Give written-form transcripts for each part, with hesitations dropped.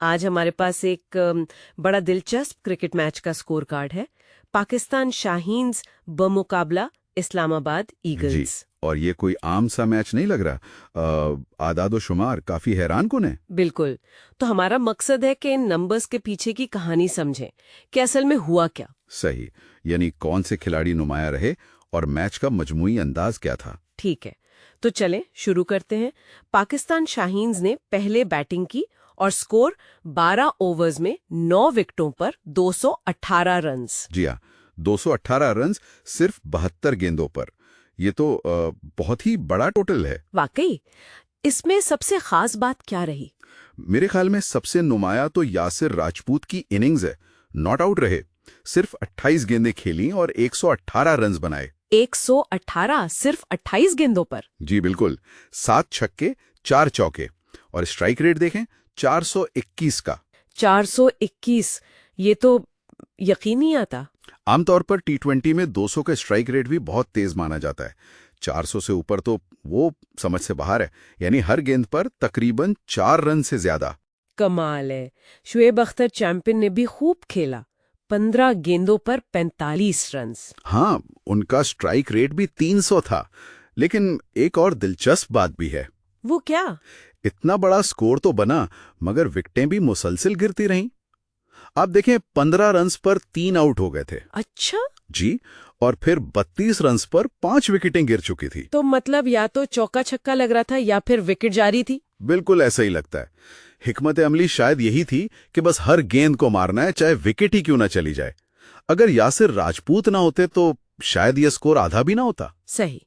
आज हमारे पास एक बड़ा दिलचस्प क्रिकेट मैच का स्कोर कार्ड है। पाकिस्तान शाहीन्स बमुकाबला इस्लामाबाद जी। ईगल्स। और ये कोई आम सा मैच नहीं लग रहा। आदाद व शुमार काफी हैरान कुन है। बिल्कुल। तो हमारा मकसद है कि इन नंबर्स के पीछे की कहानी समझें कि असल में हुआ क्या। सही, यानी कौन से खिलाड़ी नुमाया रहे और मैच का मजमूई अंदाज क्या था। ठीक है, तो चलें शुरू करते हैं। पाकिस्तान शाहीन्स ने पहले बैटिंग की और स्कोर 12 ओवर्स में 9 विकेटों पर 218 रन्स। जी हाँ, 218 रन सिर्फ 72 गेंदों पर। ये तो बहुत ही बड़ा टोटल है। वाकई, इसमें सबसे खास बात क्या रही? मेरे ख्याल में सबसे नुमाया तो यासिर राजपूत की इनिंग्स है। नॉट आउट रहे, सिर्फ 28 गेंदें खेली और 118 रन बनाए। 118 सिर्फ 28 गेंदों पर? जी बिल्कुल, 7 छक्के 4 चौके। और स्ट्राइक रेट देखें, 421 का। 421, ये तो यकीन नहीं आता। आमतौर पर टी20 में 200 का स्ट्राइक रेट भी बहुत तेज माना जाता है। 400 से ऊपर तो वो समझ से बाहर है, यानी हर गेंद पर तकरीबन 4 रन से ज्यादा। कमाल है। शुएब अख्तर चैंपियन ने भी खूब खेला, 15 गेंदों पर 45 रन्स। हाँ, उनका स्ट्राइक रेट भी 300 था। लेकिन एक और दिलचस्प बात भी है। वो क्या? इतना बड़ा स्कोर तो बना, मगर विकेटें भी मुसलसिल गिरती रहीं। आप देखें, 15 रन्स पर 3 आउट हो गए थे। अच्छा, जी, और फिर 32 रन्स पर 5 विकेटें गिर चुकी थी। तो मतलब या तो चौका छक्का लग रहा था या फिर विकेट जारी थी। बिल्कुल ऐसा ही लगता है। हिकमत अमली शायद यही थी कि बस हर गेंद को मारना है, चाहे विकेट ही क्यों ना चली जाए। अगर यासिर राजपूत ना होते तो शायद ये स्कोर आधा भी ना होता। सही।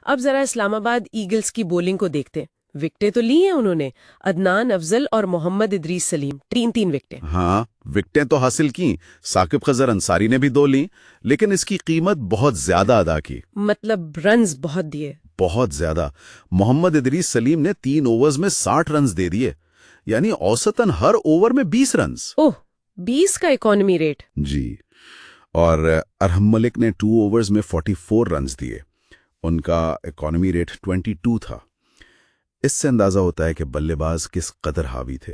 अब जरा इस्लामाबाद ईगल्स की बॉलिंग को देखते हैं। विकेटें तो ली हैं उन्होंने, अदनान अफजल और मोहम्मद इदरीस सलीम, 3-3 विकेटें। हाँ, विकेटें तो हासिल की। साकिब खजर अंसारी ने भी 2 ली, लेकिन इसकी कीमत बहुत ज्यादा अदा की। मतलब रन्स बहुत दिए। बहुत ज्यादा। मोहम्मद इदरीस सलीम ने 3 ओवर्स में 60 रन दे दिए, यानी औसतन हर ओवर में 20 रन। ओह, 20 का इकोनॉमी रेट। जी। और अरहम मलिक ने 2 ओवर्स में 44 रन दिए। उनका इकोनॉमी रेट 22 था। इससे अंदाजा होता है कि बल्लेबाज किस कदर हावी थे।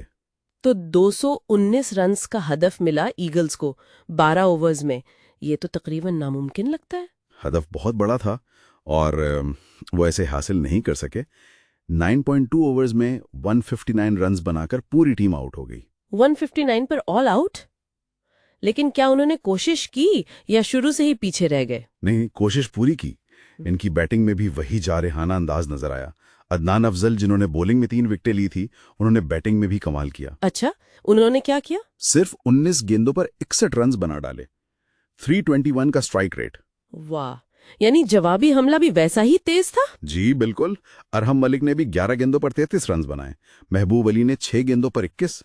तो 219 रन्स का हदफ मिला ईगल्स को 12 ओवर्स में। ये तो तकरीबन नामुमकिन लगता है। हदफ बहुत बड़ा था और वो ऐसे हासिल नहीं कर सके। 9.2 ओवर्स में 159 रन्स बनाकर पूरी टीम आउट हो गई। 159 पर ऑल आउट? लेकिन क्या उन्होंने कोशिश की या शुरू से ही पीछे रह गए? नहीं, कोशिश पूरी की। इनकी बैटिंग में भी वही जारहाना अंदाज नजर आया। अदनान अफजल, जिन्होंने बॉलिंग में 3 विकेटें ली थी, उन्होंने बैटिंग में भी कमाल किया। अच्छा, उन्होंने क्या किया? सिर्फ 19 गेंदों पर 61 रन बना डाले। 321 का स्ट्राइक रेट। वाह, यानी जवाबी हमला भी वैसा ही तेज था। जी बिल्कुल। अरहम मलिक ने भी 11 गेंदों पर 33 रन बनाए। महबूब अली ने 6 गेंदों पर 21।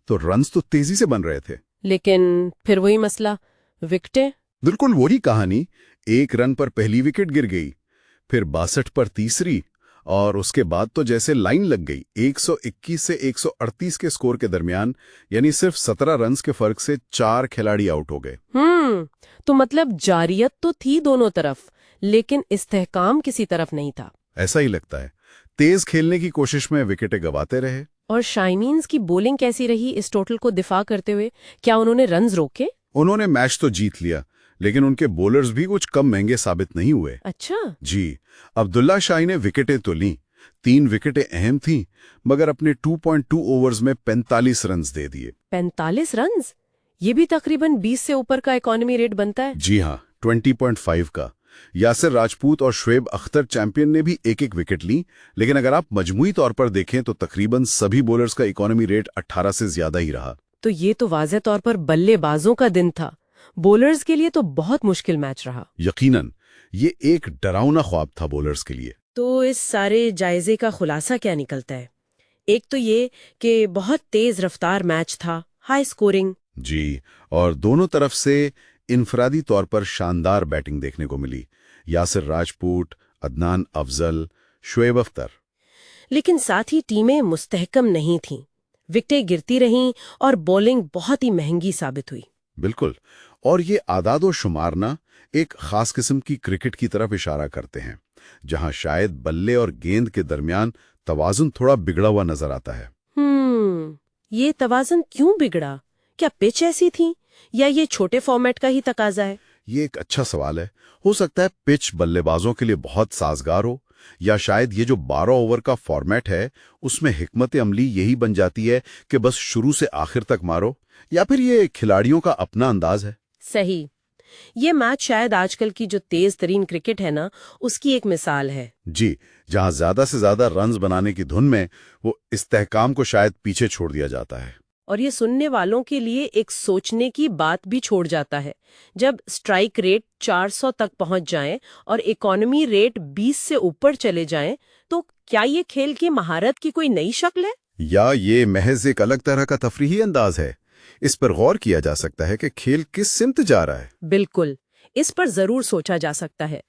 तो रन्स तो तेजी से बन रहे थे। लेकिन फिर वही मसला, विकेटें। बिल्कुल वही कहानी। 1 रन पर पहली विकेट गिर गई, फिर 62 पर तीसरी, और उसके बाद तो जैसे लाइन लग गई। 121 से 138 के स्कोर के दरमियान, यानी सिर्फ 17 रन के फर्क से 4 खिलाड़ी आउट हो गए। तो मतलब जारियत तो थी दोनों तरफ, लेकिन इस्तेहकाम किसी तरफ नहीं था। ऐसा ही लगता है। तेज खेलने की कोशिश में विकेटें गंवाते रहे। और शाइनीन्स की बॉलिंग कैसी रही इस टोटल को दिफा करते हुए? क्या उन्होंने रन्स रोके? उन्होंने मैच तो जीत लिया, लेकिन उनके बॉलर्स भी कुछ कम महंगे साबित नहीं हुए। अच्छा। जी। अब्दुल्ला शाही ने विकेटें तो लीं, 3 विकेटें अहम थीं, मगर अपने 2.2 ओवर्स में 45 रन दे दिए। 45 रन्स? ये भी तकरीबन 20 से ऊपर का इकोनॉमी रेट बनता है। जी हाँ, 20.5 का। यासिर राजपूत और शुएब अख्तर चैंपियन ने भी 1-1 विकेट ली, लेकिन अगर आप मजमूई तौर पर देखें तो तकरीबन सभी बॉलर्स का इकोनॉमी रेट 18 से ज्यादा ही रहा। तो ये तो वाज़ेह तौर पर बल्लेबाजों का दिन था। बॉलर्स के लिए तो बहुत मुश्किल मैच रहा। यकीनन, ये एक डरावना ख्वाब था बॉलर्स के लिए। तो इस सारे जायजे का खुलासा क्या निकलता है? एक तो ये कि बहुत तेज रफ्तार मैच था, हाई स्कोरिंग। जी, और दोनों तरफ से इनफरादी तौर पर शानदार बैटिंग देखने को मिली। यासिर राजपूत, अदनान अफजल, शुएब अख्तर। लेकिन साथ ही टीमें मुस्तहकम नहीं थीं। विकेटें गिरती रहीं और बॉलिंग बहुत ही महंगी साबित हुई। बिल्कुल। और ये आदाद व शुमार ना एक खास किस्म की क्रिकेट की तरफ इशारा करते हैं, जहां शायद बल्ले और गेंद के दरमियान तवाजुन थोड़ा बिगड़ा हुआ नजर आता है। ये तवाज़ुन क्यों बिगड़ा? क्या पिच ऐसी थी या ये छोटे फॉर्मेट का ही तकाजा है? ये एक अच्छा सवाल है। हो सकता है पिच बल्लेबाजों के लिए बहुत साजगार हो, या शायद ये जो 12 ओवर का फॉर्मेट है उसमें हिकमत अमली यही बन जाती है कि बस शुरू से आखिर तक मारो, या फिर ये खिलाड़ियों का अपना अंदाज है। सही। ये मैच शायद आजकल की जो तेज तरीन क्रिकेट है ना, उसकी एक मिसाल है। जी, जहां ज्यादा से ज्यादा रन्स बनाने की धुन में वो इस्तेहकाम को शायद पीछे छोड़ दिया जाता है। और ये सुनने वालों के लिए एक सोचने की बात भी छोड़ जाता है। जब स्ट्राइक रेट 400 तक पहुंच जाए और इकोनॉमी रेट 20 से ऊपर चले जाएं, तो क्या ये खेल की महारत की कोई नई शक्ल है? या ये महज एक अलग तरह का तफरीही अंदाज है? इस पर गौर किया जा सकता है कि खेल किस सिमत जा रहा है। बिल्कुल, इस पर जरूर सोचा जा सकता है।